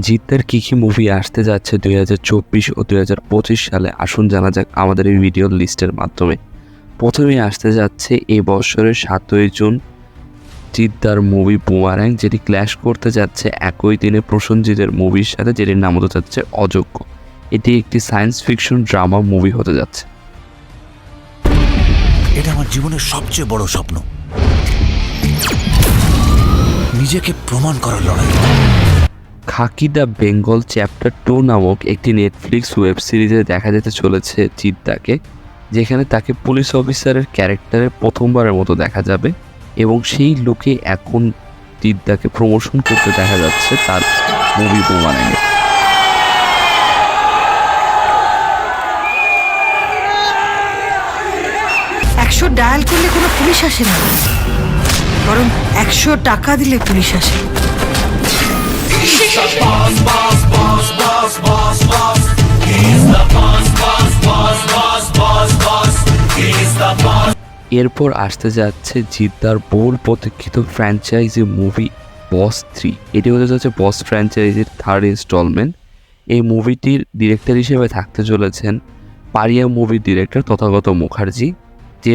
জিদ্দার কী কী movie আসতে যাচ্ছে 2024 ও 2025 সালে আসুন জানা যাক আমাদের এই ভিডিওর লিস্টের মাধ্যমে। প্রথমেই আসতে যাচ্ছে এই বছরের 7ই জুন জিদ্দার মুভি বুমারাং, যেটি ক্ল্যাশ করতে যাচ্ছে একই দিনে প্রসেনজিতের মুভির সাথে, যেটির নাম হতে যাচ্ছে অযোগ্য। এটি একটি সায়েন্স ফিকশন ড্রামা মুভি হতে যাচ্ছে। এটা আমার জীবনের সবচেয়ে বড় স্বপ্ন, নিজেকে প্রমাণ করার লড়াই। খাকি দ্য বেঙ্গল চ্যাপ্টার 2 নামক একটি নেটফ্লিক্স ওয়েব সিরিজে দেখা যেতে চলেছে জিদ্দাকে, যেখানে তাকে পুলিশ অফিসারের ক্যারেক্টারে প্রথমবারের মতো দেখা যাবে এবং সেই লুকে এখন জিদ্দাকে প্রমোশন করতে দেখা যাচ্ছে তার মুভি বুমারাংয়ে। ডায়াল করলে কোনো পুলিশ আসে না, বরং 100 টাকা দিলে পুলিশ আসে। এরপর আসতে যাচ্ছে জিদ্দার বহুল প্রতীক্ষিত ফ্র্যাঞ্চাইজি মুভি বস 3। এটি হতে যাচ্ছে বস ফ্র্যাঞ্চাইজির 3rd ইনস্টলমেন্ট। এই মুভিটির ডিরেক্টর হিসেবে থাকতে চলেছেন পারিয়া মুভির ডিরেক্টর তথাগত মুখার্জি, যে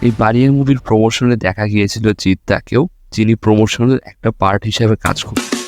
এই পারিয়া মুভির প্রমোশনে দেখা গিয়েছিল জিদ্দাকেও, যিনি প্রমোশনের একটা পার্ট হিসেবে কাজ করতেন।